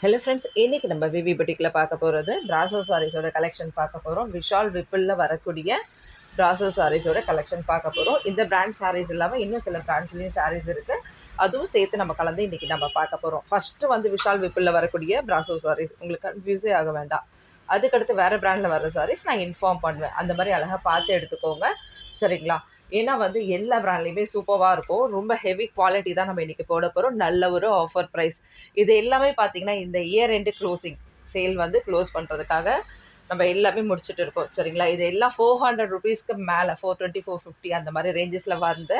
Hello friends, இன்றைக்கி நம்ம விவி புட்டிக்கில் பார்க்க போகிறது பிராசோ சாரீஸோட கலெக்ஷன் பார்க்க போகிறோம். விஷால் ரிப்பிளில் வரக்கூடிய பிராசோ சாரீஸோட கலெக்ஷன் பார்க்க போகிறோம். இந்த பிராண்ட் சாரீஸ் இல்லாமல் இன்னும் சில பிராண்ட்ஸ்லேயும் சாரீஸ் இருக்குது. அதுவும் சேர்த்து நம்ம கலந்து இன்றைக்கி நம்ம பார்க்க போகிறோம். ஃபஸ்ட்டு வந்து விஷால் ரிப்பிளில் வரக்கூடிய பிராசோ சாரீஸ், உங்களுக்கு கன்ஃபியூஸே ஆக வேண்டாம். அதுக்கடுத்து வேறு பிராண்டில் வர சாரீஸ் நான் இன்ஃபார்ம் பண்ணுவேன். அந்த மாதிரி அழகாக பார்த்து எடுத்துக்கோங்க, சரிங்களா? ஏன்னா வந்து எல்லா பிராண்ட்லேயுமே சூப்பராக இருக்கும். ரொம்ப ஹெவி குவாலிட்டி தான் நம்ம இன்றைக்கி போட போகிறோம். நல்ல ஒரு ஆஃபர் ப்ரைஸ். இது எல்லாமே பார்த்தீங்கன்னா இந்த இயர் எண்டு க்ளோசிங் சேல் வந்து க்ளோஸ் பண்ணுறதுக்காக நம்ம எல்லாமே முடிச்சுட்டு இருக்கோம், சரிங்களா? இது எல்லாம் 400 ருபீஸ்க்கு மேலே 420 450 அந்த மாதிரி ரேஞ்சஸில் வந்து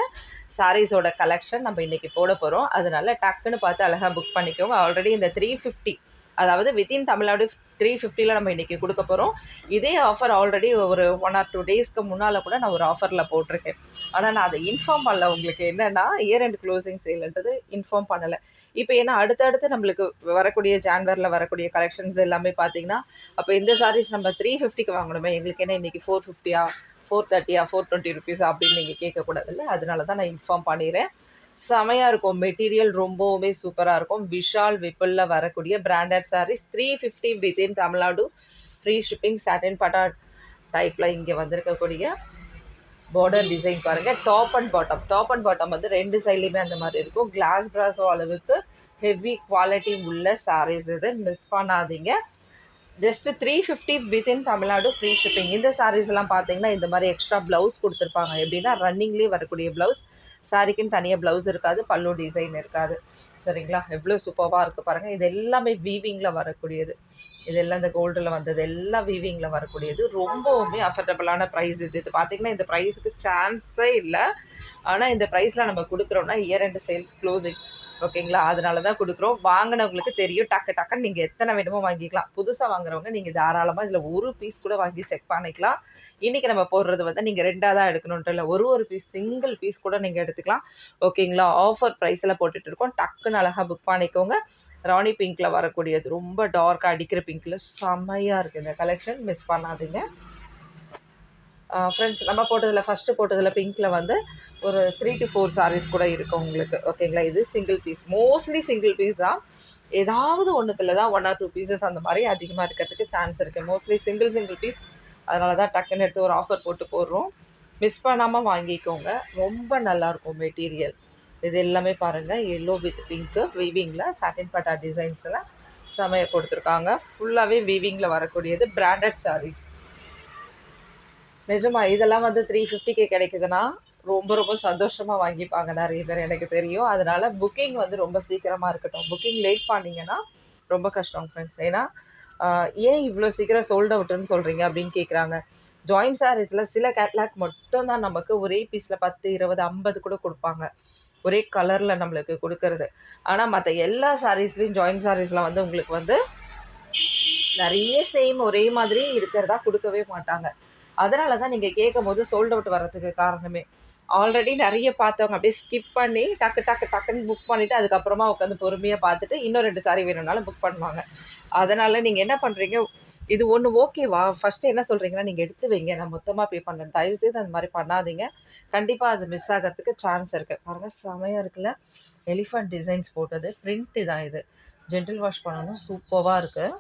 சாரீஸோட கலெக்ஷன் நம்ம இன்றைக்கி போட போகிறோம். அதனால டக்குன்னு பார்த்து அழகாக புக் பண்ணிக்கோங்க. ஆல்ரெடி இந்த 350, அதாவது வித்தின் தமிழ்நாடு 350 நம்ம இன்றைக்கி கொடுக்க போகிறோம். இதே ஆஃபர் ஆல்ரெடி ஒரு 1 or 2 டேஸ்க்கு முன்னால் கூட நான் ஒரு ஆஃபரில் போட்டிருக்கேன். ஆனால் நான் அதை இன்ஃபார்ம் பண்ணல. உங்களுக்கு என்னென்னா இயர் அண்ட் க்ளோசிங் சேல்ன்றது இன்ஃபார்ம் பண்ணலை. இப்போ ஏன்னா அடுத்தடுத்து நம்மளுக்கு வரக்கூடிய ஜான்வரியில் வரக்கூடிய கலெக்ஷன்ஸ் எல்லாமே பார்த்தீங்கன்னா, அப்போ இந்த சாரீஸ் நம்ம 350க்கு வாங்கணுமே, எங்களுக்கு என்ன இன்றைக்கி 450 430 420 ருபீஸ் அப்படின்னு நீங்கள் கேட்கக்கூடாதுல்ல. அதனால தான் நான் இன்ஃபார்ம் பண்ணிடுறேன். செமையாக இருக்கும். மெட்டீரியல் ரொம்பவுமே சூப்பராக இருக்கும். விஷால் விப்பிளில் வரக்கூடிய branded sarees 350 within Tamil Nadu, free shipping. Satin பட்டா டைப்பில் இங்கே வந்திருக்கக்கூடிய பார்டர் டிசைன் பாருங்கள். டாப் அண்ட் பாட்டம் வந்து ரெண்டு சைட்லேயுமே அந்த மாதிரி இருக்கும். கிளாஸ் பிராஸோ அளவுக்கு ஹெவி குவாலிட்டி உள்ள சாரீஸ் இது, மிஸ் பண்ணாதீங்க. Just 350 within Tamil Nadu, free shipping. இந்த சாரீஸ்லாம் பார்த்தீங்கன்னா இந்த மாதிரி எக்ஸ்ட்ரா ப்ளவுஸ் கொடுத்துருப்பாங்க. எப்படின்னா ரன்னிங்லேயே வரக்கூடிய ப்ளவுஸ், சாரிக்குன்னு தனியாக ப்ளவுஸ் இருக்காது, பல்லு டிசைன் இருக்காது, சரிங்களா? எவ்வளோ சூப்பராக இருக்குது பாருங்கள். இது எல்லாமே வீவிங்கில் வரக்கூடியது. இதெல்லாம் இந்த கோல்டில் வந்தது எல்லாம் வீவிங்கில் வரக்கூடியது. ரொம்பவுமே அஃபர்டபுளான ப்ரைஸ் இது. இது பார்த்திங்கன்னா இந்த ப்ரைஸுக்கு சான்ஸே இல்லை. ஆனால் இந்த ப்ரைஸில் நம்ம கொடுக்குறோன்னா இயர் எண்ட் சேல்ஸ் க்ளோசிங், ஓகேங்களா? அதனால தான் கொடுக்குறோம். வாங்கினவங்களுக்கு தெரியும். டக்குன்னு நீங்கள் எத்தனை வேணுமோ வாங்கிக்கலாம். புதுசாக வாங்குறவங்க நீங்கள் தாராளமாக இதில் ஒரு பீஸ் கூட வாங்கி செக் பண்ணிக்கலாம். இன்றைக்கி நம்ம போடுறது வந்து நீங்கள் ரெண்டாக தான் எடுக்கணுன்ட்டு இல்லை, ஒரு பீஸ், சிங்கிள் பீஸ் கூட நீங்கள் எடுத்துக்கலாம், ஓகேங்களா? ஆஃபர் ப்ரைஸில் போட்டுட்டு இருக்கோம். டக்குன்னு அழகாக புக் பண்ணிக்கோங்க. ராணி பிங்க்கில் வரக்கூடியது, ரொம்ப டார்க்காக அடிக்கிற பிங்க்கில் செம்மையாக இருக்குது இந்த கலெக்ஷன், மிஸ் பண்ணாதீங்க ஃப்ரெண்ட்ஸ். நம்ம ஃபஸ்ட்டு போட்டதில் பிங்க்கில் வந்து ஒரு 3 to 4 சாரீஸ் கூட இருக்கும் உங்களுக்கு, ஓகேங்களா? இது single piece, mostly single piece தான். ஏதாவது ஒன்றுத்தில் தான் 1 or 2 பீசஸ் அந்த மாதிரி அதிகமாக இருக்கிறதுக்கு சான்ஸ் இருக்குது. Mostly single piece. அதனால தான் டக்குன்னு எடுத்து ஒரு ஆஃபர் போடுறோம். மிஸ் பண்ணாமல் வாங்கிக்கோங்க. ரொம்ப நல்லாயிருக்கும் மெட்டீரியல். இது எல்லாமே பாருங்கள், எல்லோ வித் பிங்க்கு வீவிங்கில் சாட்டின் பட்டா டிசைன்ஸில் செமையாக கொடுத்துருக்காங்க. ஃபுல்லாகவே வீவிங்கில் வரக்கூடியது பிராண்டட் சாரீஸ். நிஜமா இதெல்லாம் வந்து 350க்கு கிடைக்குதுன்னா ரொம்ப சந்தோஷமாக வாங்கிப்பாங்க நிறைய பேர், எனக்கு தெரியும். அதனால் புக்கிங் வந்து ரொம்ப சீக்கிரமாக இருக்கட்டும். புக்கிங் லேட் பண்ணிங்கன்னா ரொம்ப கஷ்டம் ஃப்ரெண்ட்ஸ். ஏன்னா ஏன் இவ்வளோ சீக்கிரம் சோல்ட் அவுட்டுன்னு சொல்கிறீங்க அப்படின்னு கேட்குறாங்க. ஜாயின்ட் சாரீஸில் சில கேட்லாக் மட்டும்தான் நமக்கு ஒரே பீஸில் 10 20 50 கூட கொடுப்பாங்க, ஒரே கலரில் நம்மளுக்கு கொடுக்கறது. ஆனால் மற்ற எல்லா சாரீஸ்லேயும் ஜாயின்ட் சாரீஸில் வந்து உங்களுக்கு வந்து நிறைய சேம் ஒரே மாதிரி இருக்கிறதா கொடுக்கவே மாட்டாங்க. அதனால தான் நீங்கள் கேட்கும் போது சோல்ட் அவுட் வர்றதுக்கு காரணமே. ஆல்ரெடி நிறைய பார்த்தவங்க அப்படியே ஸ்கிப் பண்ணி டக்குன்னு புக் பண்ணிவிட்டு அதுக்கப்புறமா உட்காந்து பொறுமையாக பார்த்துட்டு இன்னும் 2 சாரி வேணும்னாலும் புக் பண்ணுவாங்க. அதனால் நீங்கள் என்ன பண்ணுறீங்க, இது ஒன்று ஓகேவா, ஃபஸ்ட்டு என்ன சொல்கிறீங்கன்னா நீங்கள் எடுத்து வைங்க, நான் மொத்தமாக பே பண்ணுறேன். தயவுசெய்து அந்த மாதிரி பண்ணாதீங்க. கண்டிப்பாக அது மிஸ் ஆகிறதுக்கு சான்ஸ் இருக்குது. பாருங்கள், செமையாக இருக்குல்ல, எலிஃபண்ட் டிசைன்ஸ் போட்டது, பிரிண்ட்டு தான் இது. ஜென்டில் வாஷ் பண்ணணும், சூப்பராக இருக்குது.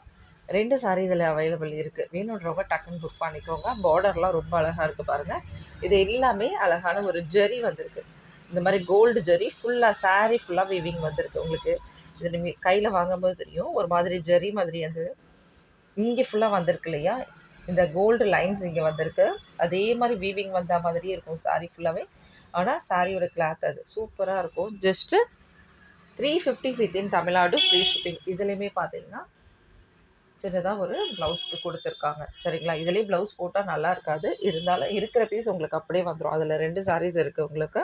2 சாரீ இதில் அவைலபிள் இருக்குது. வேணுன்றவங்க டக்குன்னு புக் பண்ணிக்கோங்க. பார்டர்லாம் ரொம்ப அழகாக இருக்குது பாருங்கள். இது எல்லாமே அழகான ஒரு ஜரி வந்திருக்கு. இந்த மாதிரி கோல்டு ஜரி ஃபுல்லாக சாரீ ஃபுல்லாக வீவிங் வந்திருக்கு உங்களுக்கு. இது நீங்கள் கையில் வாங்கும்போது தெரியும், ஒரு மாதிரி ஜரி மாதிரி அது இங்கே ஃபுல்லாக வந்திருக்கு இல்லையா? இந்த கோல்டு லைன்ஸ் இங்கே வந்திருக்கு. அதே மாதிரி வீவிங் வந்த மாதிரியே இருக்கும் சாரீ ஃபுல்லாகவே. ஆனால் சாரியோட கிளாத் அது சூப்பராக இருக்கும். Just 350 within Tamil Nadu, free shipping. இதுலேயுமே பார்த்தீங்கன்னா சின்னதாக ஒரு ப்ளவுஸ்க்கு கொடுத்துருக்காங்க, சரிங்களா? இதுலேயே ப்ளவுஸ் போட்டால் நல்லா இருக்காது, இருந்தாலும் இருக்கிற பீஸ் உங்களுக்கு அப்படியே வந்துடும். அதில் 2 சாரீஸ் இருக்குது உங்களுக்கு.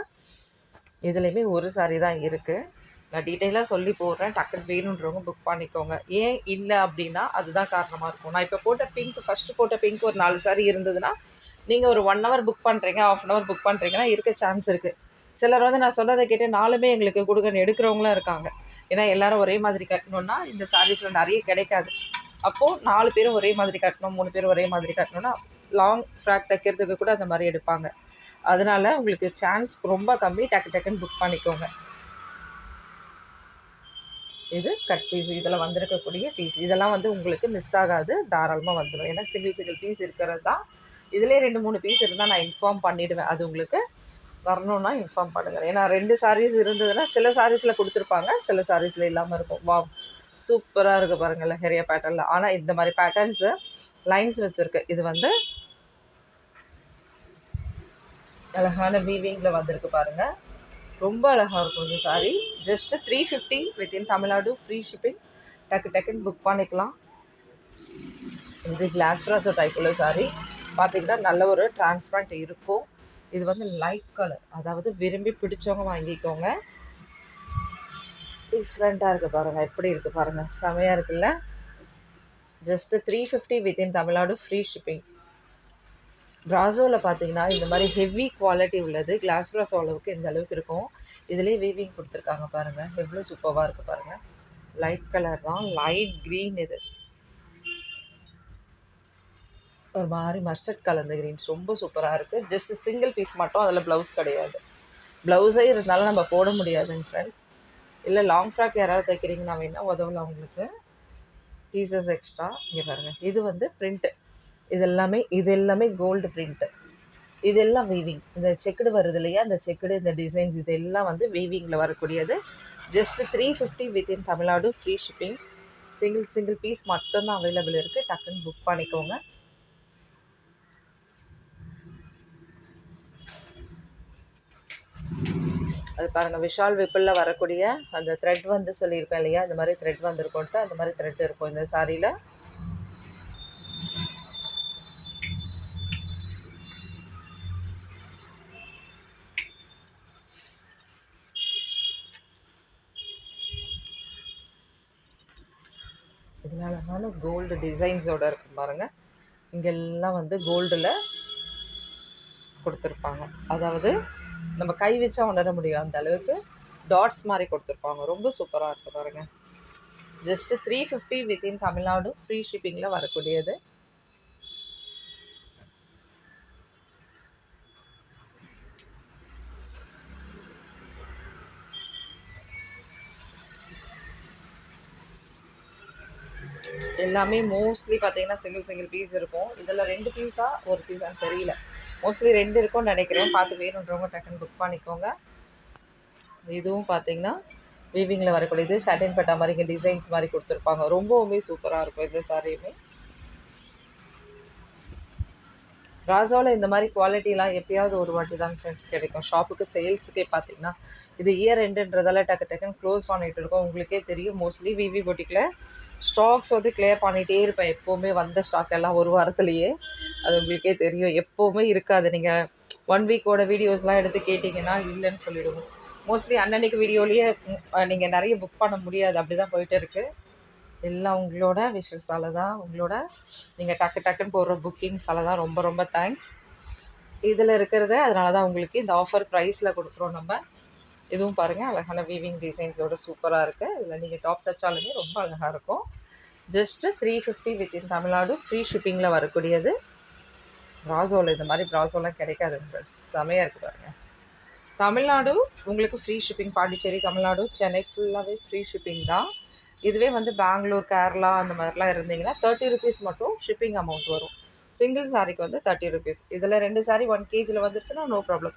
இதுலேயுமே ஒரு சாரீ தான் இருக்குது. நான் டீட்டெயிலாக சொல்லி போடுறேன். டக்குன்னு வேணுன்றவங்க புக் பண்ணிக்கோங்க. ஏன் இல்லை அப்படின்னா அதுதான் காரணமாக இருக்கும். நான் இப்போ போட்ட பிங்க், ஃபஸ்ட்டு போட்ட பிங்க் ஒரு 4 சாரீ இருந்ததுன்னா நீங்கள் ஒரு 1 hour புக் பண்ணுறீங்க, ½ hour புக் பண்ணுறீங்கன்னா இருக்க சான்ஸ் இருக்குது. சிலர் வந்து நான் சொன்னதை கேட்டு 4மே எங்களுக்கு கொடுங்கன்னு எடுக்கிறவங்களும் இருக்காங்க. ஏன்னா எல்லோரும் ஒரே மாதிரி கட்டணுன்னா இந்த சாரீஸில் நிறைய கிடைக்காது. அப்போது 4 பேரும் ஒரே மாதிரி கட்டணும், 3 பேரும் ஒரே மாதிரி கட்டணும்னா லாங் ஃப்ராக் தைக்கிறதுக்கு கூட அந்த மாதிரி எடுப்பாங்க. அதனால் உங்களுக்கு சான்ஸ் ரொம்ப கம்மி. டக்குன்னு புக் பண்ணிக்கோங்க. இது கட் பீஸ். இதில் வந்திருக்கக்கூடிய பீஸ் இதெல்லாம் வந்து உங்களுக்கு மிஸ் ஆகாது, தாராளமாக வந்துடும். ஏன்னா சிங்கிள் பீஸ் இருக்கிறது தான். இதிலே 2-3 பீஸ் இருந்தால் நான் இன்ஃபார்ம் பண்ணிவிடுவேன். அது உங்களுக்கு வரணுன்னா இன்ஃபார்ம் பண்ணுங்கள். ஏன்னா 2 சாரீஸ் இருந்ததுன்னா சில சாரீஸில் கொடுத்துருப்பாங்க, சில சாரீஸில் இல்லாமல் இருக்கும். வா, சூப்பராக இருக்குது பாருங்கள் லெஹரியா பேட்டர்னில். ஆனால் இந்த மாதிரி பேட்டர்ன்ஸு லைன்ஸ் வச்சுருக்கு. இது வந்து அழகான வீவிங்கில் வந்திருக்கு பாருங்கள். ரொம்ப அழகாக இருக்கும் இந்த sari. Just 350 within Tamil Nadu, free shipping. டக்குன்னு புக் பண்ணிக்கலாம். இது கிளாஸ் ப்ராஸோ டைப் உள்ள சாரீ. பார்த்திங்கன்னா நல்ல ஒரு டிரான்ஸ்பரண்ட் இருக்கும். இது வந்து லைட் கலர், அதாவது விரும்பி பிடிச்சவங்க வாங்கிக்கோங்க. டிஃப்ரெண்ட்டாக இருக்குது பாருங்கள், எப்படி இருக்குது பாருங்கள், செமையாக இருக்குல்ல. Just 350 within Tamil Nadu, free shipping. ப்ராசோவில் பார்த்தீங்கன்னா இந்த மாதிரி ஹெவி குவாலிட்டி உள்ளது. கிளாஸ் ப்ராசோ அளவுக்கு இந்த அளவுக்கு இருக்கும். இதுலேயே வீவிங் கொடுத்துருக்காங்க பாருங்கள், எவ்வளோ சூப்பராக இருக்குது பாருங்கள். லைட் கலர் தான், லைட் க்ரீன். இது ஒரு மாதிரி மஸ்டர்ட் கலந்த க்ரீன்ஸ், ரொம்ப சூப்பராக இருக்குது. ஜஸ்ட் சிங்கிள் பீஸ் மட்டும், அதில் ப்ளவுஸ் கிடையாது. ப்ளவுஸே இருந்தாலும் நம்ம போட முடியாதுங்க ஃப்ரெண்ட்ஸ். இல்லை லாங் ஃப்ராக் யாராவது தைக்கிறீங்கன்னா வேணால் உதவலாம் உங்களுக்கு, பீசஸ் எக்ஸ்ட்ரா. இங்கே பாருங்கள், இது வந்து பிரிண்ட்டு. இது எல்லாமே கோல்டு பிரிண்ட்டு. இதெல்லாம் வீவிங். இந்த செக்குடு வருது இல்லையா, இந்த செக்குடு, இந்த டிசைன்ஸ், இதெல்லாம் வந்து வீவிங்கில் வரக்கூடியது. Just 350 within Tamil Nadu, free shipping. Single piece மட்டும்தான் அவைலபிள் இருக்குது. டக்குன்னு புக் பண்ணிக்கோங்க. அது பாருங்கள், விஷால் விப்பிளில் வரக்கூடிய அந்த த்ரெட் வந்து சொல்லியிருப்பேன் இல்லையா, இந்த மாதிரி த்ரெட் வந்துருக்கோன்ட்டு, அந்த மாதிரி த்ரெட் இருக்கும் இந்த சாரியில். இதனால கோல்டு டிசைன்ஸோடு இருக்கும் பாருங்கள். இங்கெல்லாம் வந்து கோல்டில் கொடுத்துருப்பாங்க. அதாவது நம்ம கை வச்சா உணர முடியும் அந்த அளவுக்கு டாட்ஸ் மாதிரி கொடுத்துருப்பாங்க. ரொம்ப சூப்பராக இருக்குது பாருங்கள். ஜஸ்ட்டு 350 வித்தின் தமிழ்நாடு, ஃப்ரீ ஷிப்பிங்கில் வரக்கூடியது. எல்லாமே மோஸ்ட்லி பார்த்தீங்கன்னா சிங்கிள் பீஸ் இருக்கும். இதில் 2 பீஸா ஒரு பீஸான்னு தெரியல, மோஸ்ட்லி 2 இருக்கும்னு நினைக்கிறேன். பார்த்து வேணுன்றவங்க டக்குன்னு புக் பண்ணிக்கோங்க. இதுவும் பார்த்தீங்கன்னா வீவிங்கில் வரக்கூடியது. சாட்டின் பட்டா மாதிரி இங்கே டிசைன்ஸ் மாதிரி கொடுத்துருப்பாங்க. ரொம்பவுமே சூப்பராக இருக்கும் இந்த சாரியுமே. ராசாவில் இந்த மாதிரி குவாலிட்டிலாம் எப்பயாவது ஒரு வாட்டி தான் ஃப்ரெண்ட்ஸ் கிடைக்கும். ஷாப்புக்கு சேல்ஸுக்கே பார்த்தீங்கன்னா இது இயர் எண்டுன்றதால டக்குன்னு க்ளோஸ் பண்ணிகிட்டு இருக்கோம். உங்களுக்கே தெரியும், மோஸ்ட்லி விவி பொட்டிக்கில் ஸ்டாக்ஸ் வந்து கிளியர் பண்ணிகிட்டே இருப்பேன். எப்போவுமே வந்த ஸ்டாக் எல்லாம் ஒரு வாரத்துலேயே, அது உங்களுக்கே தெரியும், எப்போவுமே இருக்காது. நீங்கள் 1 வீக்கோட வீடியோஸ்லாம் எடுத்து கேட்டிங்கன்னா இல்லைன்னு சொல்லிவிடுவோம். மோஸ்ட்லி அன்னன்னைக்கு வீடியோலேயே நீங்கள் நிறைய புக் பண்ண முடியாது, அப்படி தான் போயிட்டு இருக்குது. எல்லாம் உங்களோட விஷஸால் தான், உங்களோட நீங்கள் டக்குன்னு போடுற புக்கிங்ஸால் தான். ரொம்ப தேங்க்ஸ். இதில் இருக்கிறது அதனால தான் உங்களுக்கு இந்த ஆஃபர் ப்ரைஸில் கொடுக்குறோம் நம்ம. இதுவும் பாருங்கள், அழகான வீவிங் டிசைன்ஸோட சூப்பராக இருக்குது. இதில் நீங்கள் டாப் தச்சாலுமே ரொம்ப அழகாக இருக்கும். ஜஸ்ட்டு 350 வித்தின் தமிழ்நாடு, ஃப்ரீ ஷிப்பிங்கில் வரக்கூடியது. ப்ராசோவில் இந்த மாதிரி ப்ராசோலாம் கிடைக்காது ஃப்ரெண்ட்ஸ், செமையாக இருக்குது பாருங்கள். தமிழ்நாடு உங்களுக்கு ஃப்ரீ ஷிப்பிங். பாண்டிச்சேரி, தமிழ்நாடு, சென்னை ஃபுல்லாகவே ஃப்ரீ ஷிப்பிங் தான். இதுவே வந்து பெங்களூர், கேரளா அந்த மாதிரிலாம் இருந்தீங்கன்னா 30 ருபீஸ் மட்டும் ஷிப்பிங் அமௌண்ட் வரும். சிங்கிள் சாரிக்கு வந்து 30 ருபீஸ். இதில் 2 சாரி 1 kgயில் வந்துருச்சுன்னா நோ ப்ராப்ளம்,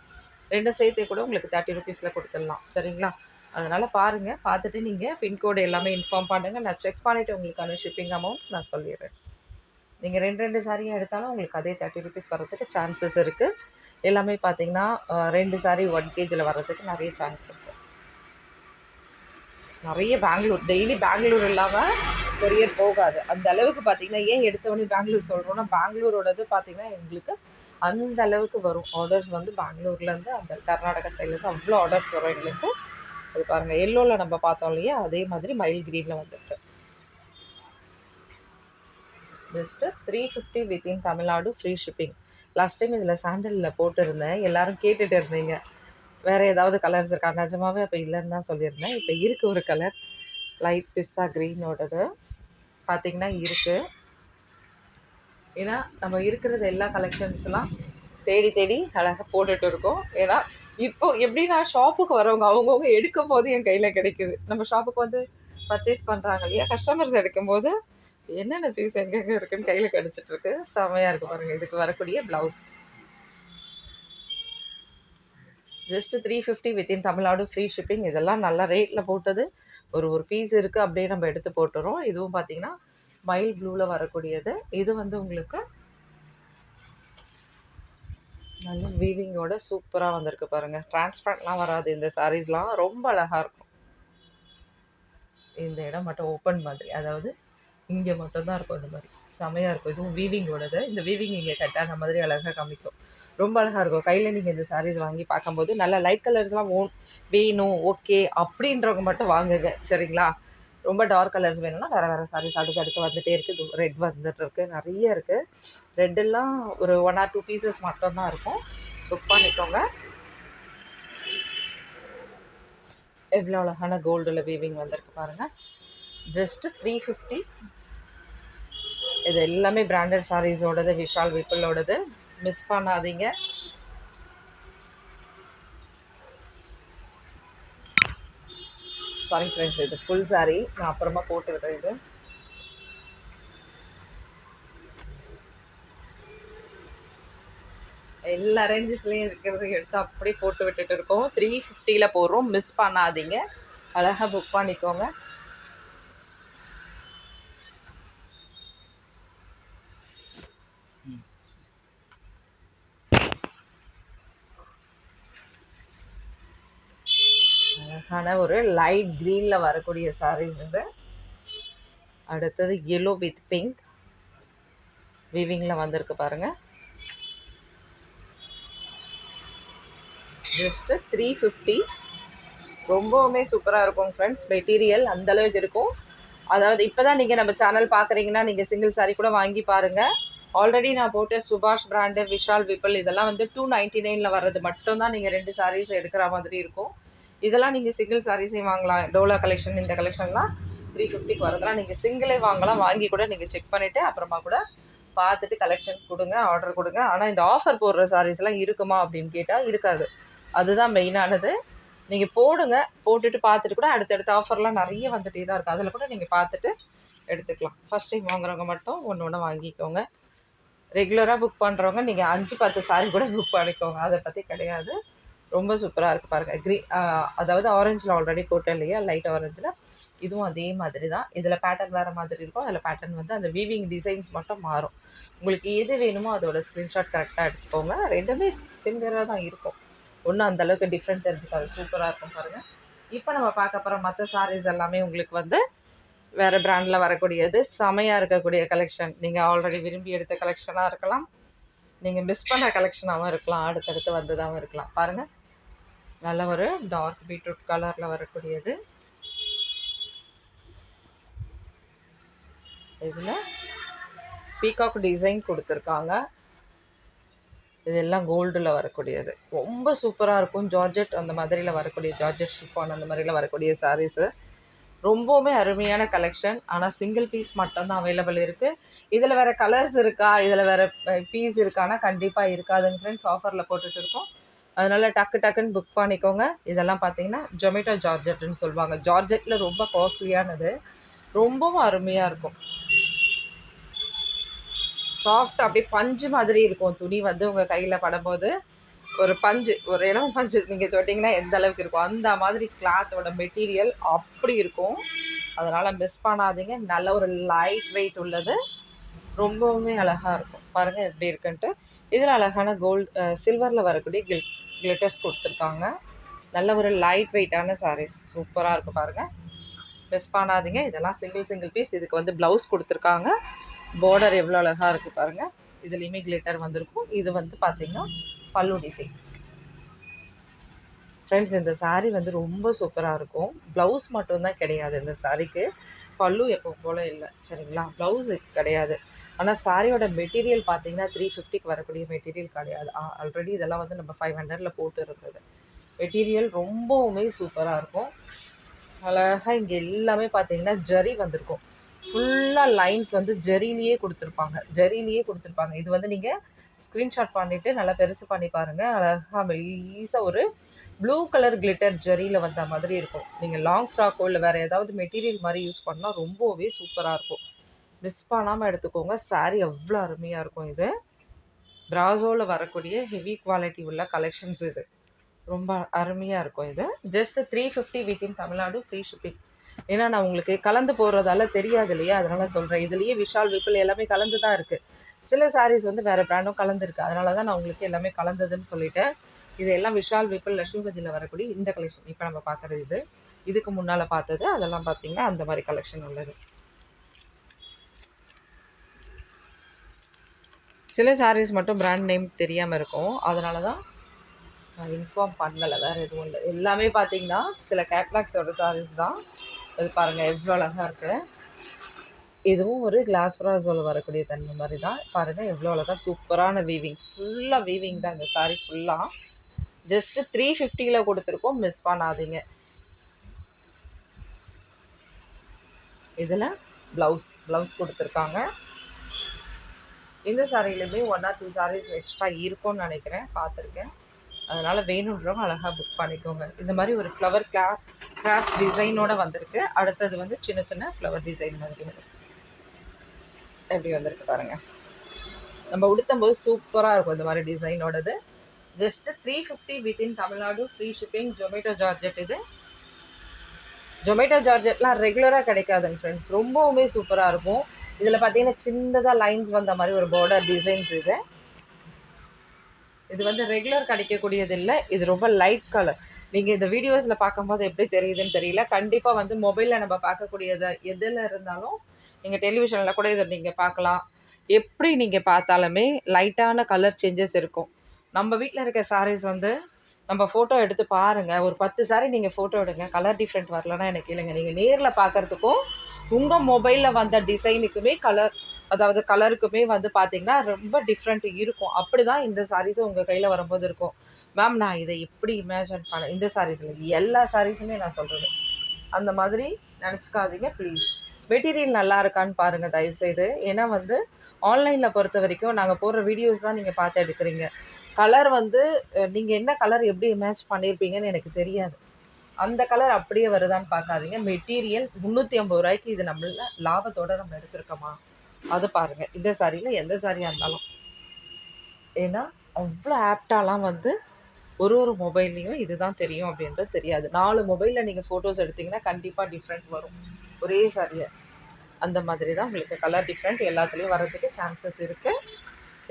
2 சேர்த்து கூட உங்களுக்கு 30 ருபீஸில் கொடுத்துடலாம். சரிங்களா? அதனால் பாருங்கள், பார்த்துட்டு நீங்கள் பின்கோடு எல்லாமே இன்ஃபார்ம் பண்ணுங்கள். நான் செக் பண்ணிவிட்டு உங்களுக்கான ஷிப்பிங் அமௌண்ட் நான் சொல்லிடுறேன். நீங்கள் 2 சாரியாக எடுத்தாலும் உங்களுக்கு அதே 30 ருபீஸ் வர்றதுக்கு சான்சஸ் இருக்குது. எல்லாமே பார்த்தீங்கன்னா 2 சாரி 1 kgயில் வர்றதுக்கு நிறைய சான்ஸ் இருக்குது. நிறைய பெங்களூர், டெய்லி பெங்களூர் இல்லாமல் கொரியர் போகாது அந்த அளவுக்கு. பார்த்தீங்கன்னா ஏன் எடுத்தவொடனே பெங்களூர் சொல்கிறோன்னா, பெங்களூரோடது பார்த்தீங்கன்னா எங்களுக்கு அந்த அளவுக்கு வரும் ஆர்டர்ஸ் வந்து பெங்களூர்லேருந்து, அந்த கர்நாடகா சைட்லேருந்து அவ்வளோ ஆர்டர்ஸ் வரும் எங்களுக்கு. அது பாருங்கள், எல்லோவில் நம்ம பார்த்தோம் இல்லையா, அதே மாதிரி மயில் க்ரீனில் வந்துட்டு. Just 350 within Tamil Nadu, free shipping. Last time இதில் சாண்டலில் போட்டிருந்தேன், எல்லோரும் கேட்டுகிட்டு இருந்தீங்க வேறு ஏதாவது கலர்ஸ் இருக்கா. நிஜமாகவே அப்போ இல்லைன்னு தான் சொல்லியிருந்தேன். இப்போ இருக்குது ஒரு கலர், லைட் பிஸ்தா க்ரீனோடது பார்த்திங்கன்னா இருக்குது. ஏன்னா நம்ம இருக்கிறது எல்லா கலெக்ஷன்ஸ்லாம் தேடி அழகாக போட்டுட்டு இருக்கோம். ஏன்னா இப்போ எப்படின்னா ஷாப்புக்கு வரவங்க அவங்கவுங்க எடுக்கும் போது என் கையில் கிடைக்குது. நம்ம ஷாப்புக்கு வந்து பர்ச்சேஸ் பண்ணுறாங்க இல்லையா, கஸ்டமர்ஸ் எடுக்கும்போது என்னென்ன பீஸ் எங்கெங்கே இருக்குன்னு கையில் கிடச்சிட்ருக்கு. செமையாக இருக்குது பாருங்கள். இதுக்கு வரக்கூடிய blouse just 350 within Tamil Nadu, free shipping. இதெல்லாம் நல்ல ரேட்டில் போட்டது. ஒரு பீஸ் இருக்குது அப்படியே நம்ம எடுத்து போட்டுறோம். இதுவும் பார்த்தீங்கன்னா மயில் ப்ளூவில் வரக்கூடியது. இது வந்து உங்களுக்கு நல்ல வீவிங்கோட சூப்பராக வந்திருக்கு பாருங்கள். டிரான்ஸ்பரண்ட்லாம் வராது. இந்த சாரீஸ்லாம் ரொம்ப அழகாக இருக்கும். இந்த இடம் மட்டும் ஓப்பன் மாதிரி, அதாவது இங்கே மட்டும்தான் இருக்கும். இந்த மாதிரி செமையாக இருக்கும். இதுவும் வீவிங்கோடது. இந்த வீவிங் இங்கே கட்டான மாதிரி அழகாக காமிக்கும். ரொம்ப அழகாக இருக்கும். கையில் நீங்கள் இந்த சாரீஸ் வாங்கி பார்க்கும்போது நல்லா லைட் கலர்ஸ்லாம் வேணும் ஓகே அப்படின்றவங்க மட்டும் வாங்குங்க, சரிங்களா? ரொம்ப டார்க் கலர்ஸ் வேணும்னா வேறு சாரீஸ் அடுத்து வந்துகிட்டே இருக்குது. ரெட் வந்துட்டு இருக்குது, நிறைய இருக்குது. ரெட்டெல்லாம் ஒரு 1 or 2 பீசஸ் மட்டும்தான் இருக்கும். புக் பண்ணிக்கோங்க. எவ்வளோ அழகான கோல்டில் வீவிங் வந்திருக்கு பாருங்கள். ஜஸ்ட்டு 350. இது எல்லாமே பிராண்டட் சாரீஸோடது, விஷால் விப்புலோடது. மிஸ் பண்ணாதீங்க. சாரி ஃப்ரெண்ட்ஸ், இது ஃபுல் சாரீ, நான் அப்புறமா போட்டு விடுறேன். இது எல்லா ரேஞ்சஸ்லேயும் இருக்கிறது எடுத்து அப்படியே போட்டு விட்டுட்டு இருக்கோம். 350 போடுறோம். மிஸ் பண்ணாதீங்க. அழகாக புக் பண்ணிக்கோங்க. அழகான ஒரு லைட் க்ரீனில் வரக்கூடிய சாரீஸ் இது. அடுத்தது yellow வித் பிங்க் வீவிங்கில் வந்திருக்கு பாருங்கள். ஜஸ்ட்டு 350. ரொம்பவுமே சூப்பராக இருக்கும் ஃப்ரெண்ட்ஸ். மெட்டீரியல் அந்தளவுக்கு இருக்கும். அதாவது இப்போ தான் நீங்கள் நம்ம சேனல் பார்க்குறீங்கன்னா நீங்கள் சிங்கிள் சாரீ கூட வாங்கி பாருங்கள். ஆல்ரெடி நான் போட்ட சுபாஷ் பிராண்டு, விஷால் விப்புல் இதெல்லாம் வந்து 299 வர்றது மட்டும்தான் நீங்கள் 2 சாரீஸ் எடுக்கிற மாதிரி இருக்கும். இதெல்லாம் நீங்கள் சிங்கிள் சாரீஸையும் வாங்கலாம். டோலா கலெக்ஷன், இந்த கலெக்ஷன்லாம் 350 வரதெல்லாம் நீங்கள் சிங்கிளே வாங்கலாம். வாங்கி கூட நீங்கள் செக் பண்ணிவிட்டு அப்புறமா கூட பார்த்துட்டு கலெக்ஷன் கொடுங்க, ஆர்டர் கொடுங்க. ஆனால் இந்த ஆஃபர் போடுற சாரீஸ்லாம் இருக்குமா அப்படின்னு கேட்டால் இருக்காது. அதுதான் மெயினானது. நீங்கள் போடுங்க, போட்டுட்டு பார்த்துட்டு கூட அடுத்தடுத்த ஆஃபர்லாம் நிறைய வந்துகிட்டே தான் இருக்குது. அதில் கூட நீங்கள் பார்த்துட்டு எடுத்துக்கலாம். ஃபஸ்ட் டைம் வாங்குறவங்க மட்டும் ஒன்று ஒன்று வாங்கிக்கோங்க. ரெகுலராக புக் பண்ணுறவங்க நீங்கள் 5-10 சாரீ கூட புக் பண்ணிக்கோங்க. அதை பற்றி கிடையாது. ரொம்ப சூப்பராக இருக்குது பாருங்கள். அதாவது ஆரஞ்சில் ஆல்ரெடி போட்டேன் இல்லையா, லைட் ஆரஞ்சில். இதுவும் அதே மாதிரி தான். இதில் பேட்டர்ன் வேறு மாதிரி இருக்கும். அதில் பேட்டர்ன் வந்து அந்த வீவிங் டிசைன்ஸ் மட்டும் மாறும். உங்களுக்கு எது வேணுமோ அதோட ஸ்க்ரீன்ஷாட் கரெக்டாக எடுத்துக்கோங்க. ரெண்டுமே சிமிலராக தான் இருக்கும். ஒன்றும் அந்தளவுக்கு டிஃப்ரெண்ட் தெரிஞ்சுக்காது. சூப்பராக இருக்கும் பாருங்கள். இப்போ நம்ம பார்க்க போகிற மற்ற சாரீஸ் எல்லாமே உங்களுக்கு வந்து வேறு பிராண்டில் வரக்கூடியது. செமையாக இருக்கக்கூடிய கலெக்ஷன். நீங்கள் ஆல்ரெடி விரும்பி எடுத்த கலெக்ஷனாக இருக்கலாம், நீங்கள் மிஸ் பண்ண கலெக்ஷனாகவும் இருக்கலாம், அடுத்தடுத்து வந்ததாகவும் இருக்கலாம். பாருங்கள், நல்ல ஒரு டார்க் பீட்ரூட் கலரில் வரக்கூடியது. இதில் பீகாக் டிசைன் கொடுத்துருக்காங்க. இதெல்லாம் கோல்டில் வரக்கூடியது. ரொம்ப சூப்பராக இருக்கும். ஜார்ஜெட் அந்த மாதிரியில் வரக்கூடிய, ஜார்ஜெட் ஷிஃபான் அந்த மாதிரியில் வரக்கூடிய சாரீஸு ரொம்பவுமே அருமையான கலெக்ஷன். ஆனால் சிங்கிள் பீஸ் மட்டும்தான் அவைலபிள் இருக்குது. இதில் வேறு கலர்ஸ் இருக்கா, இதில் வேறு பீஸ் இருக்கான்னா கண்டிப்பாக இருக்காதுங்க ஃப்ரெண்ட்ஸ். ஆஃபரில் போட்டுட்டு இருக்கோம். அதனால் டக்குன்னு புக் பண்ணிக்கோங்க. இதெல்லாம் பார்த்தீங்கன்னா ஜொமேட்டோ ஜார்ஜெட்டுன்னு சொல்லுவாங்க. ஜார்ஜெட்டில் ரொம்ப காஸ்ட்லியானது, ரொம்பவும் அருமையாக இருக்கும். சாஃப்ட், அப்படியே பஞ்சு மாதிரி இருக்கும். துணி வந்து உங்கள் கையில் படும்போது ஒரு பஞ்சு, ஒரு இளம் பஞ்சு நீங்கள் தொட்டிங்கன்னா எந்த அளவுக்கு இருக்கும், அந்த மாதிரி கிளாத்தோட மெட்டீரியல் அப்படி இருக்கும். அதனால் மிஸ் பண்ணாதீங்க. நல்ல ஒரு லைட் வெயிட் உள்ளது, ரொம்பவுமே அழகாக இருக்கும். பாருங்கள் எப்படி இருக்குன்ட்டு. இதில் அழகான சில்வரில் வரக்கூடிய கிளிட்டர்ஸ் கொடுத்துருக்காங்க. நல்ல ஒரு லைட் வெயிட்டான சாரீஸ் சூப்பராக இருக்கும் பாருங்கள். மிஸ் பண்ணாதீங்க. இதெல்லாம் சிங்கிள் பீஸ். இதுக்கு வந்து ப்ளவுஸ் கொடுத்துருக்காங்க. பார்டர் எவ்வளோ அழகாக இருக்குது பாருங்கள். இதுலேயுமே கிளிட்டர் வந்திருக்கும். இது வந்து பார்த்திங்கன்னா பல்லு டிசைன். ஃப்ரெண்ட்ஸ், இந்த சாரீ வந்து ரொம்ப சூப்பராக இருக்கும். ப்ளவுஸ் மட்டும்தான் கிடையாது இந்த சாரீக்கு. பல்லு எப்போ போல் இல்லை, சரிங்களா? ப்ளவுஸு கிடையாது. ஆனால் சாரியோட மெட்டீரியல் பார்த்தீங்கன்னா 350 வரக்கூடிய மெட்டீரியல் கிடையாது. ஆல்ரெடி இதெல்லாம் வந்து நம்ம 500 போட்டு இருந்தது. மெட்டீரியல் ரொம்பவுமே சூப்பராக இருக்கும். அழகாக இங்கே எல்லாமே பார்த்தீங்கன்னா ஜரி வந்திருக்கும். ஃபுல்லாக லைன்ஸ் வந்து ஜரிலேயே கொடுத்துருப்பாங்க. இது வந்து நீங்கள் ஸ்க்ரீன்ஷாட் பண்ணிவிட்டு நல்லா பெருசு பண்ணி பாருங்கள். அழகாக மெலீஸாக ஒரு ப்ளூ கலர் கிளிட்டர் ஜரியில் வந்த மாதிரி இருக்கும். நீங்கள் லாங் ஃப்ராக்கோ இல்லை வேறு ஏதாவது மெட்டீரியல் மாதிரி யூஸ் பண்ணால் ரொம்பவே சூப்பராக இருக்கும். மிஸ் பண்ணாமல் எடுத்துக்கோங்க. சாரீ அவ்வளோ அருமையாக இருக்கும். இது பிராசோவில் வரக்கூடிய ஹெவி குவாலிட்டி உள்ள கலெக்ஷன்ஸ். இது ரொம்ப அருமையாக இருக்கும். இது just 350 within Tamil Nadu, free shipping. ஏன்னா நான் உங்களுக்கு கலந்து போடுறதால தெரியாது இல்லையா, அதனால் சொல்கிறேன். இதுலேயே விஷால் விப்புல் எல்லாமே கலந்து தான் இருக்குது. சில சாரீஸ் வந்து வேறு பிராண்டும் கலந்துருக்கு. அதனால தான் நான் உங்களுக்கு எல்லாமே கலந்ததுன்னு சொல்லிட்டேன். இது எல்லாம் விஷால் விப்புல் லட்சுமிபதியில் வரக்கூடிய இந்த கலெக்ஷன். இப்போ நம்ம பார்க்குறது இது. இதுக்கு முன்னால் பார்த்தது அதெல்லாம் பார்த்திங்கன்னா அந்த மாதிரி கலெக்ஷன் உள்ளது. சில சாரீஸ் மட்டும் பிராண்ட் நேம் தெரியாமல் இருக்கும். அதனால தான் நான் இன்ஃபார்ம் பண்ணலை, வேறு எதுவும் இல்லை. எல்லாமே பார்த்தீங்கன்னா சில கேட்லாக்ஸோட சாரீஸ் தான். அது பாருங்கள் எவ்வளோ அழகாக இருக்குது. இதுவும் ஒரு கிளாஸ் ப்ராஸோவில் வரக்கூடிய தன்மை மாதிரி தான். பாருங்கள் எவ்வளோ அழகாக சூப்பரான வீவிங். ஃபுல்லாக வீவிங் தான் இந்த சாரீ ஃபுல்லாக. ஜஸ்ட்டு 350 கொடுத்துருக்கோம். மிஸ் பண்ணாதீங்க. இதில் ப்ளவுஸ் கொடுத்துருக்காங்க. இந்த சாரிலையுமே 1 or 2 சாரீஸ் எக்ஸ்ட்ரா இருக்கும்னு நினைக்கிறேன், பார்த்துருக்கேன். அதனால் வேணுன்றவங்க அழகாக புக் பண்ணிக்கோங்க. இந்த மாதிரி ஒரு ஃப்ளவர் கிராஃப்ட் டிசைனோடு வந்திருக்கு. அடுத்தது வந்து சின்ன சின்ன ஃப்ளவர் டிசைன் மாதிரி எப்படி வந்திருக்கு பாருங்கள். நம்ம உடுத்தும்போது சூப்பராக இருக்கும் இந்த மாதிரி டிசைனோடது. Just 350 within Tamil Nadu, free shipping. Zomato georgette. இது ஜொமேட்டோ ஜார்ஜெட்லாம் ரெகுலராக கிடைக்காதுங்க ஃப்ரெண்ட்ஸ். ரொம்பவுமே சூப்பராக இருக்கும். இதில் பார்த்தீங்கன்னா சின்னதாக லைன்ஸ் வந்த மாதிரி ஒரு பார்டர் டிசைன்ஸ். இது வந்து ரெகுலர் கிடைக்கக்கூடியது இல்லை. இது ரொம்ப லைட் கலர். நீங்கள் இந்த வீடியோஸில் பார்க்கும்போது எப்படி தெரியுதுன்னு தெரியல. கண்டிப்பாக வந்து மொபைலில் நம்ம பார்க்கக்கூடியது எதில் இருந்தாலும் நீங்கள் டெலிவிஷனில் கூட இதை நீங்கள் பார்க்கலாம். எப்படி நீங்கள் பார்த்தாலுமே லைட்டான கலர் சேஞ்சஸ் இருக்கும். நம்ம வீட்டில் இருக்க சாரீஸ் வந்து நம்ம ஃபோட்டோ எடுத்து பாருங்கள். ஒரு 10 சாரீ நீங்கள் ஃபோட்டோ எடுங்க, கலர் டிஃப்ரெண்ட் வரலன்னா எனக்கு இல்லைங்க. நீங்கள் நேரில் பார்க்குறதுக்கும் உங்கள் மொபைலில் வந்த டிசைனுக்குமே கலருக்குமே வந்து பார்த்தீங்கன்னா ரொம்ப டிஃப்ரெண்ட் இருக்கும். அப்படி தான் இந்த சாரீஸும் உங்கள் கையில் வரும்போது இருக்கும். மேம் நான் இதை எப்படி இமேஜின் பண்ண, இந்த சாரீஸில் எல்லா சாரீஸுமே நான் சொல்கிறது அந்த மாதிரி நினச்சிக்காதீங்க ப்ளீஸ். மெட்டீரியல் நல்லா இருக்கான்னு பாருங்கள் தயவுசெய்து. ஏன்னா வந்து ஆன்லைனில் பொறுத்த வரைக்கும் நாங்கள் போடுற வீடியோஸ் தான் நீங்கள் பார்த்து எடுக்கிறீங்க. கலர் வந்து நீங்கள் என்ன கலர் எப்படி இமேஜ் பண்ணியிருப்பீங்கன்னு எனக்கு தெரியாது. அந்த கலர் அப்படியே வருதான்னு பார்க்காதீங்க. மெட்டீரியல் 350 ரூபாய்க்கு இது நம்மள லாபத்தோடு நம்ம எடுத்துருக்கோமா அது பாருங்கள். இந்த சாரியில் எந்த சாரியாக இருந்தாலும், ஏன்னா அவ்வளோ ஆப்டாலாம் வந்து ஒரு மொபைல்லையும் இதுதான் தெரியும் அப்படின்றது தெரியாது. 4 மொபைலில் நீங்கள் ஃபோட்டோஸ் எடுத்திங்கன்னா கண்டிப்பாக டிஃப்ரெண்ட் வரும் ஒரே சாரியை. அந்த மாதிரி தான் உங்களுக்கு கலர் டிஃப்ரெண்ட் எல்லாத்துலேயும் வரதுக்கு சான்சஸ் இருக்குது.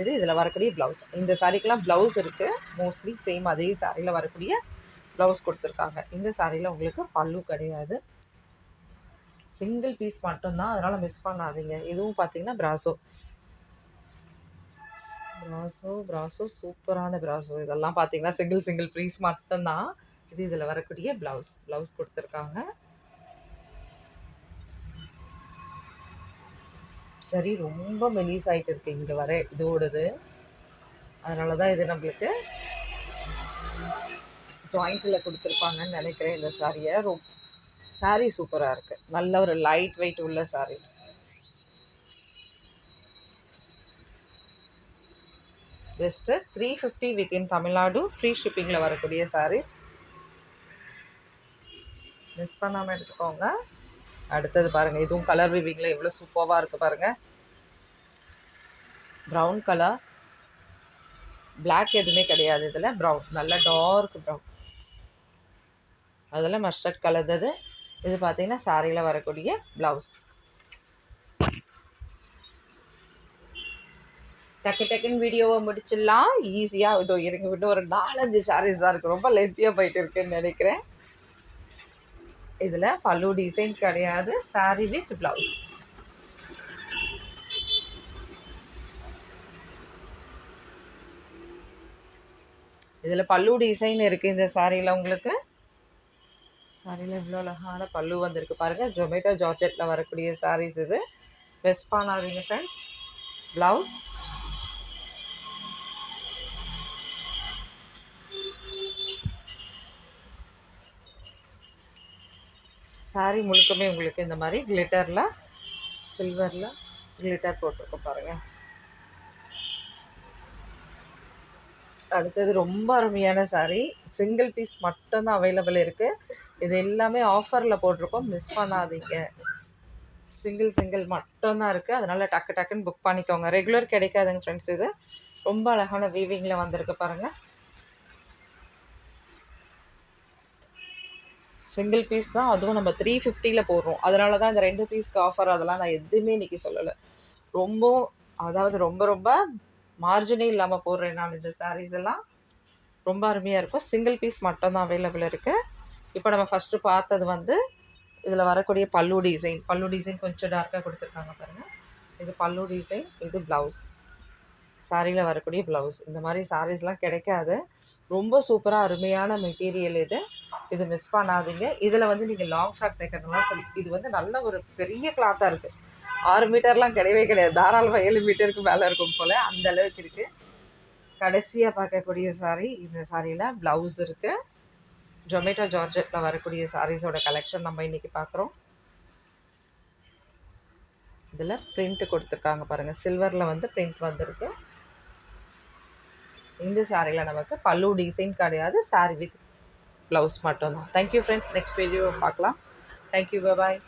இது இதில் வரக்கூடிய ப்ளவுஸ். இந்த சாரிக்கெலாம் ப்ளவுஸ் இருக்குது. மோஸ்ட்லி சேம் அதே சாரியில் வரக்கூடிய ப்ளவுஸ் கொடுத்துருக்காங்க. இந்த சாரியில் உங்களுக்கு பல்லு கிடையாது, சிங்கிள் பீஸ் மட்டும்தான். அதனால் மிஸ் பண்ணாதீங்க. இதுவும் பார்த்தீங்கன்னா ப்ராசோ சூப்பரான ப்ராசோ. இதெல்லாம் பார்த்தீங்கன்னா சிங்கிள் பீஸ் மட்டும்தான். இது இதில் வரக்கூடிய ப்ளவுஸ் கொடுத்துருக்காங்க. சரி ரொம்ப மெலிஸ் ஆகிட்டு இருக்கு இங்கே வர இதோடது. அதனால தான் இது நம்மளுக்கு ஜாயிண்ட்டில் கொடுத்துருப்பாங்கன்னு நினைக்கிறேன். இந்த சாரியை சாரீ சூப்பராக இருக்குது. நல்ல ஒரு லைட் வெயிட் உள்ள sarees. Just 350 within Tamil Nadu, free ஷிப்பிங்கில் வரக்கூடிய சாரீஸ். மிஸ் பண்ணாமல் எடுத்துக்கோங்க. அடுத்தது பாருங்கள். இதுவும் கலர் வீவிங்கில் எவ்வளோ சூப்பராக இருக்குது பாருங்கள். ப்ரௌன் கலர், பிளாக் எதுவுமே கிடையாது இதில். ப்ரௌன், நல்ல டார்க் ப்ரௌன், அதில் மஸ்டர்ட் கலர்து. இது பார்த்தீங்கன்னா சாரியில் வரக்கூடிய ப்ளவுஸ். டக்குன்னு வீடியோவை முடிச்சிடலாம் ஈஸியாக. இதோ இருங்க, விட்டு ஒரு 4-5 சாரீஸ் தான் இருக்குது. ரொம்ப லென்த்தியாக போயிட்டு இருக்குன்னு நினைக்கிறேன். இதில் பல்லு டிசைன் கிடையாது, சாரி வித் ப்ளவுஸ். இதில் பல்லு டிசைன் இருக்குது இந்த சாரியில். உங்களுக்கு சாரியில் இவ்வளோ அழகான பல்லு வந்திருக்கு பாருங்கள். ஜொமேட்டோ ஜார்ஜெட்டில் வரக்கூடிய சாரீஸ் இது. மிஸ் பண்ணாதீங்க ஃப்ரெண்ட்ஸ். ப்ளவுஸ், சாரி முழுக்கமே உங்களுக்கு இந்த மாதிரி கிளிட்டரில், சில்வரில் கிளிட்டர் போட்டிருக்கோம் பாருங்கள். அடுத்தது ரொம்ப அருமையான saree. சிங்கிள் பீஸ் மட்டும் தான் அவைலபிள் இருக்குது. இது எல்லாமே ஆஃபரில் போட்டிருக்கோம், மிஸ் பண்ணாதீங்க. சிங்கிள் மட்டும் தான் இருக்குது, அதனால் டக்கு டக்குன்னு புக் பண்ணிக்கோங்க. ரெகுலர் கிடைக்காதுங்க ஃப்ரெண்ட்ஸ். இது ரொம்ப அழகான வீவிங்கில் வந்திருக்கு பாருங்கள். சிங்கிள் பீஸ் தான், அதுவும் நம்ம 350 போடுறோம். அதனால தான் இந்த 2 பீஸ்க்கு ஆஃபர் அதெல்லாம் நான் எதுவுமே இன்றைக்கி சொல்லலை. ரொம்ப அதாவது ரொம்ப ரொம்ப மார்ஜினே இல்லாமல் போடுறேன் நான் இந்த சாரீஸ் எல்லாம். ரொம்ப அருமையாக இருக்கும். சிங்கிள் பீஸ் மட்டும்தான் அவைலபிள் இருக்குது. இப்போ நம்ம ஃபஸ்ட்டு பார்த்தது வந்து இதில் வரக்கூடிய பல்லு டிசைன் கொஞ்சம் டார்க்காக கொடுத்துருக்காங்க பாருங்கள். இது பல்லு டிசைன், இது ப்ளவுஸ். சாரியில் வரக்கூடிய ப்ளவுஸ். இந்த மாதிரி சாரீஸ்லாம் கிடைக்காது. ரொம்ப சூப்பராக அருமையான மெட்டீரியல் இது மிஸ் பண்ணாதீங்க. இதில் வந்து நீங்கள் லாங் ஃப்ராக் தைக்கிறதுனால சொல்லி இது வந்து நல்ல ஒரு பெரிய கிளாத்தாக இருக்குது. 6 மீட்டர்லாம் கிடையவே கிடையாது, தாராளமாக 7 மீட்டருக்கு மேலே இருக்கும் போல், அந்த அளவுக்கு இருக்குது. கடைசியாக பார்க்கக்கூடிய சாரீ, இந்த சாரியில் ப்ளவுஸ் இருக்குது. ஜொமேட்டோ ஜார்ஜெட்டில் வரக்கூடிய சாரீஸோட கலெக்ஷன் நம்ம இன்றைக்கி பார்க்குறோம். இதில் பிரிண்ட் கொடுத்துருக்காங்க பாருங்கள், சில்வரில் வந்து பிரிண்ட் வந்திருக்கு. இந்த சாரியில் நமக்கு பல்லு டிசைன் கிடையாது, சாரி வித் ப்ளவுஸ் மட்டும்தான். தேங்க்யூ ஃப்ரெண்ட்ஸ், நெக்ஸ்ட் வீடியோ பார்க்கலாம். தேங்க்யூ, பாய்.